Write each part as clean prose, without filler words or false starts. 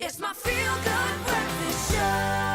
It's my feel-good breakfast show.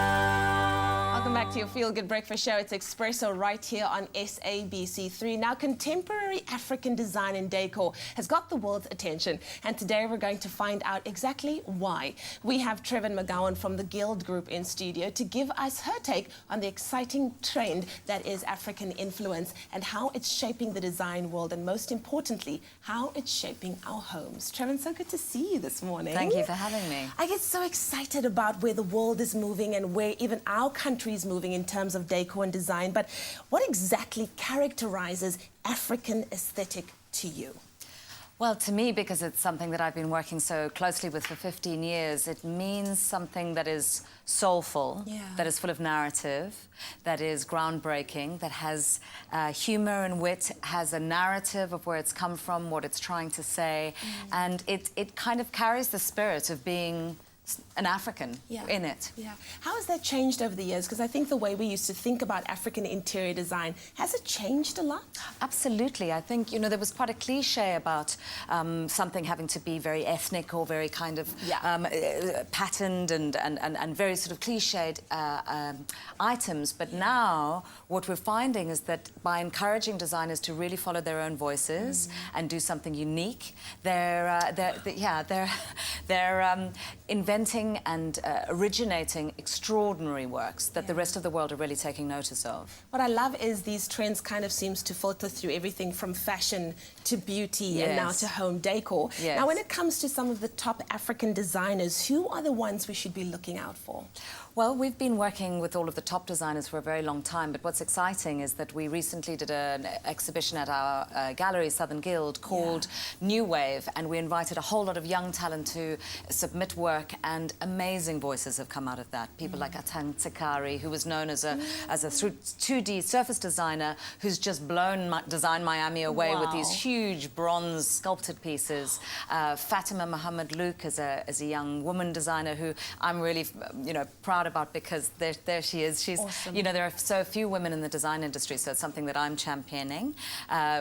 Welcome back to your Feel Good Breakfast Show. It's Expresso right here on SABC3. Now, contemporary African design and decor has got the world's attention, and today we're going to find out exactly why. We have Trevyn McGowan from the Guild Group in studio to give us her take on the exciting trend that is African influence and how it's shaping the design world, and most importantly, how it's shaping our homes. Trevyn, so good to see you this morning. Thank you for having me. I get so excited about where the world is moving and where even our country is moving in terms of decor and design, but what exactly characterizes African aesthetic to you? Well, to me, because it's something that I've been working so closely with for 15 years, it means something that is soulful, that is full of narrative, that is groundbreaking, that has humor and wit, has a narrative of where it's come from, what it's trying to say, and it kind of carries the spirit of being an African in it. Yeah. How has that changed over the years? Because I think the way we used to think about African interior design, has it changed a lot? Absolutely. I think, you know, there was quite a cliche about something having to be very ethnic or very kind of patterned and very sort of cliched items. But now what we're finding is that by encouraging designers to really follow their own voices and do something unique, they're inventing and originating extraordinary works that the rest of the world are really taking notice of. What I love is these trends kind of seems to filter through everything from fashion to beauty and now to home decor. Now, when it comes to some of the top African designers, who are the ones we should be looking out for? Well, we've been working with all of the top designers for a very long time, but what's exciting is that we recently did an exhibition at our gallery, Southern Guild, called New Wave, and we invited a whole lot of young talent to submit work, and amazing voices have come out of that. People like Atang Tsikari, who was known as a 2D surface designer, who's just blown Design Miami away with these huge bronze sculpted pieces. Fatima Mohammed Luke is a young woman designer who I'm really, proud about, because there she is. She's, there are so few women in the design industry, so it's something that I'm championing.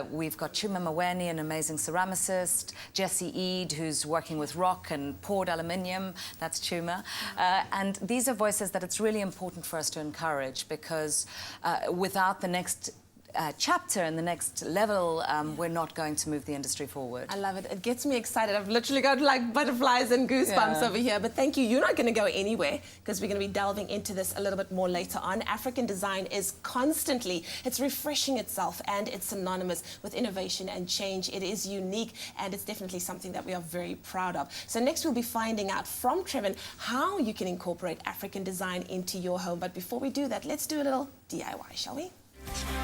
We've got Chuma Maweni, an amazing ceramicist, Jessie Eade, who's working with rock and poured aluminium. That's Chuma. And these are voices that it's really important for us to encourage, because without the next chapter and the next level, we're not going to move the industry forward. I love it. It gets me excited. I've literally got like butterflies and goosebumps over here. But thank you. You're not going to go anywhere, because we're going to be delving into this a little bit more later on. African design is constantly, it's refreshing itself, and it's synonymous with innovation and change. It is unique, and it's definitely something that we are very proud of. So next we'll be finding out from Trevyn how you can incorporate African design into your home. But before we do that, let's do a little DIY, shall we?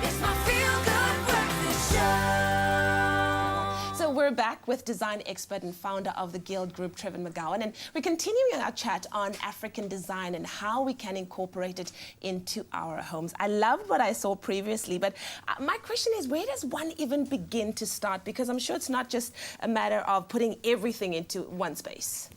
It's my feel-good breakfast show. So we're back with design expert and founder of the Guild Group, Trevyn McGowan, and we're continuing our chat on African design and how we can incorporate it into our homes. I loved what I saw previously, but my question is, where does one even begin to start? Because I'm sure it's not just a matter of putting everything into one space.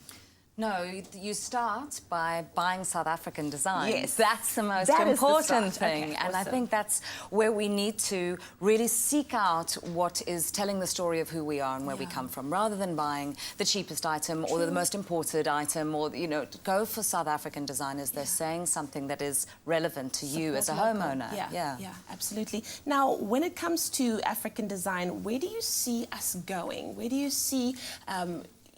No, you start by buying South African design. Yes. That's the most important thing. And I think that's where we need to really seek out what is telling the story of who we are and where we come from, rather than buying the cheapest item or the most imported item, or, go for South African designers. They're saying something that is relevant to you as a homeowner. Yeah, absolutely. Now, when it comes to African design, where do you see us going? Where do you see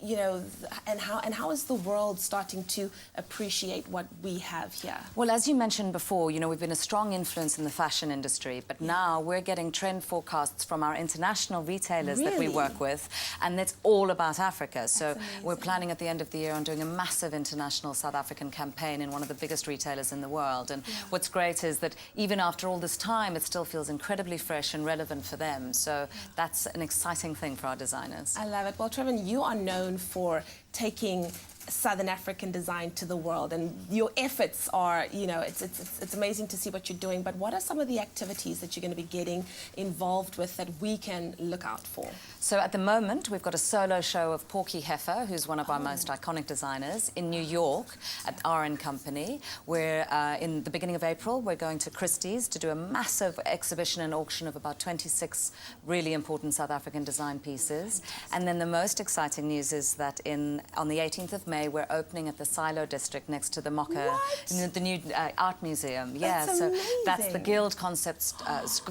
and how is the world starting to appreciate what we have here? Well, as you mentioned before, we've been a strong influence in the fashion industry, but now we're getting trend forecasts from our international retailers that we work with, and it's all about Africa. So we're planning at the end of the year on doing a massive international South African campaign in one of the biggest retailers in the world. And what's great is that even after all this time, it still feels incredibly fresh and relevant for them. So that's an exciting thing for our designers. I love it. Well, Trevyn, you are known for taking Southern African design to the world, and your efforts are, it's amazing to see what you're doing. But what are some of the activities that you're going to be getting involved with that we can look out for? So at the moment, we've got a solo show of Porky Heifer, who's one of our most iconic designers, in New York at RN Company. We're in the beginning of April, we're going to Christie's to do a massive exhibition and auction of about 26 really important South African design pieces. And then the most exciting news is that on the 18th of May, May, we're opening at the Silo district next to the Mocha, What? the new art museum. Yeah, That's so that's the amazing. Guild concept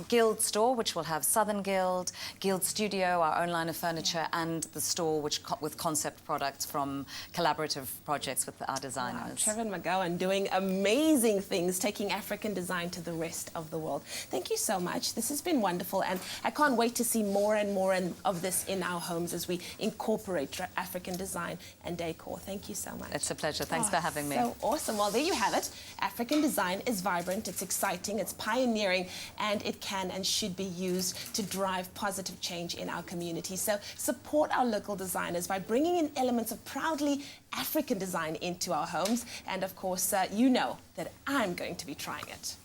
Guild store, which will have Southern Guild, Guild Studio, our own line of furniture, and the store which with concept products from collaborative projects with our Wow, designers. Trevyn McGowan doing amazing things, taking African design to the rest of the world. Thank you so much. This has been wonderful, and I can't wait to see more and more of this in our homes as we incorporate African design and decor. Thank you so much. It's a pleasure. Thanks for having me. So awesome. Well, there you have it. African design is vibrant, it's exciting, it's pioneering, and it can and should be used to drive positive change in our community. So support our local designers by bringing in elements of proudly African design into our homes. And of course, you know that I'm going to be trying it.